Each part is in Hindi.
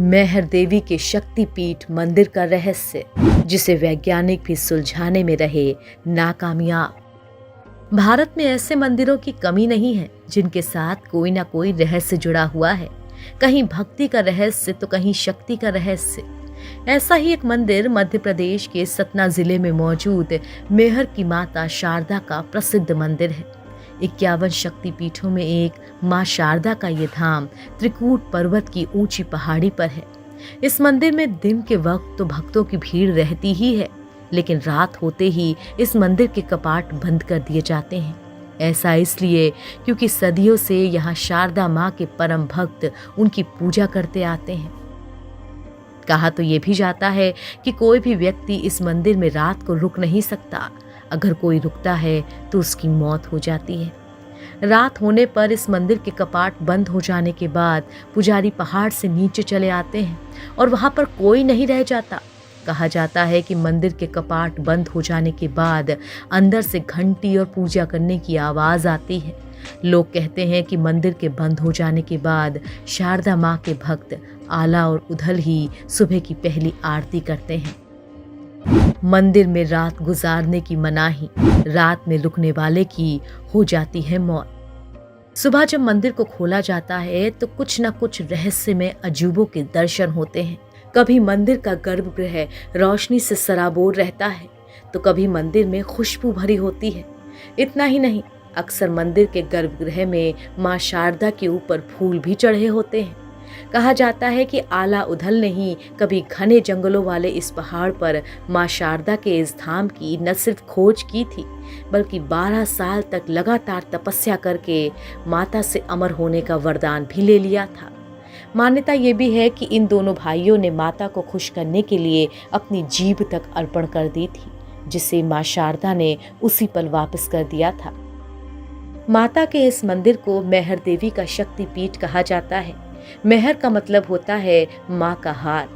मैहर देवी के शक्तिपीठ मंदिर का रहस्य, जिसे वैज्ञानिक भी सुलझाने में रहे नाकामयाब। भारत में ऐसे मंदिरों की कमी नहीं है जिनके साथ कोई ना कोई रहस्य जुड़ा हुआ है। कहीं भक्ति का रहस्य तो कहीं शक्ति का रहस्य। ऐसा ही एक मंदिर मध्य प्रदेश के सतना जिले में मौजूद मैहर की माता शारदा का प्रसिद्ध मंदिर है। 51 शक्तिपीठों में एक मां शारदा का ये धाम त्रिकूट पर्वत की ऊंची पहाड़ी पर है। इस मंदिर में दिन के वक्त तो भक्तों की भीड़ रहती ही है, लेकिन रात होते ही इस मंदिर के कपाट बंद कर दिए जाते हैं। ऐसा इसलिए क्योंकि सदियों से यहाँ शारदा माँ के परम भक्त उनकी पूजा करते आते हैं। कहा तो ये भी जाता है कि कोई भी व्यक्ति इस मंदिर में रात को रुक नहीं सकता। अगर कोई रुकता है तो उसकी मौत हो जाती है। रात होने पर इस मंदिर के कपाट बंद हो जाने के बाद पुजारी पहाड़ से नीचे चले आते हैं और वहां पर कोई नहीं रह जाता। कहा जाता है कि मंदिर के कपाट बंद हो जाने के बाद अंदर से घंटी और पूजा करने की आवाज आती है। लोग कहते हैं कि मंदिर के बंद हो जाने के बाद शारदा माँ के भक्त आला और उधल ही सुबह की पहली आरती करते हैं। मंदिर में रात गुजारने की मनाही, रात में रुकने वाले की हो जाती है मौत। सुबह जब मंदिर को खोला जाता है तो कुछ न कुछ रहस्यमय अजूबों के दर्शन होते हैं। कभी मंदिर का गर्भगृह रोशनी से सराबोर रहता है तो कभी मंदिर में खुशबू भरी होती है। इतना ही नहीं, अक्सर मंदिर के गर्भगृह में मां शारदा के ऊपर फूल भी चढ़े होते हैं। कहा जाता है कि आला उधल ने ही कभी घने जंगलों वाले इस पहाड़ पर मां शारदा के इस धाम की न सिर्फ खोज की थी, बल्कि 12 साल तक लगातार तपस्या करके माता से अमर होने का वरदान भी ले लिया था। मान्यता ये भी है कि इन दोनों भाइयों ने माता को खुश करने के लिए अपनी जीभ तक अर्पण कर दी थी, जिसे मां शारदा ने उसी पल वापस कर दिया था। माता के इस मंदिर को मैहर देवी का शक्तिपीठ कहा जाता है। मैहर का मतलब होता है माँ का हार।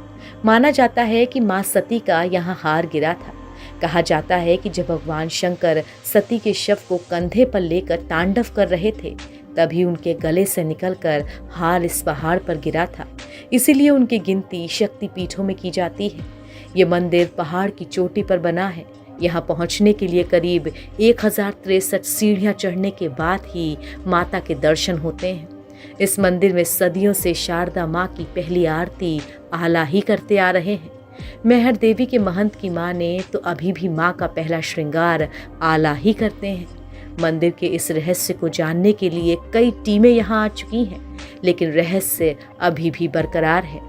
माना जाता है कि माँ सती का यहाँ हार गिरा था। कहा जाता है कि जब भगवान शंकर सती के शव को कंधे पर लेकर तांडव कर रहे थे, तभी उनके गले से निकलकर हार इस पहाड़ पर गिरा था। इसीलिए उनकी गिनती शक्तिपीठों में की जाती है। ये मंदिर पहाड़ की चोटी पर बना है। यहाँ पहुँचने के लिए करीब 1063 सीढ़ियाँ चढ़ने के बाद ही माता के दर्शन होते हैं। इस मंदिर में सदियों से शारदा माँ की पहली आरती आला ही करते आ रहे हैं। मैहर देवी के महंत की माँ ने तो अभी भी माँ का पहला श्रृंगार आला ही करते हैं। मंदिर के इस रहस्य को जानने के लिए कई टीमें यहाँ आ चुकी हैं, लेकिन रहस्य अभी भी बरकरार है।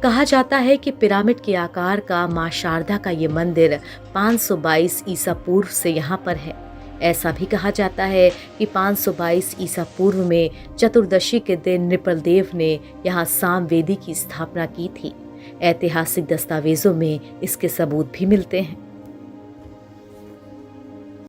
कहा जाता है कि पिरामिड के आकार का माँ शारदा का ये मंदिर 522 ईसा पूर्व से यहाँ पर है। ऐसा भी कहा जाता है कि 522 ईसा पूर्व में चतुर्दशी के दिन नृपलदेव ने यहाँ सामवेदी की स्थापना की थी। ऐतिहासिक दस्तावेजों में इसके सबूत भी मिलते हैं।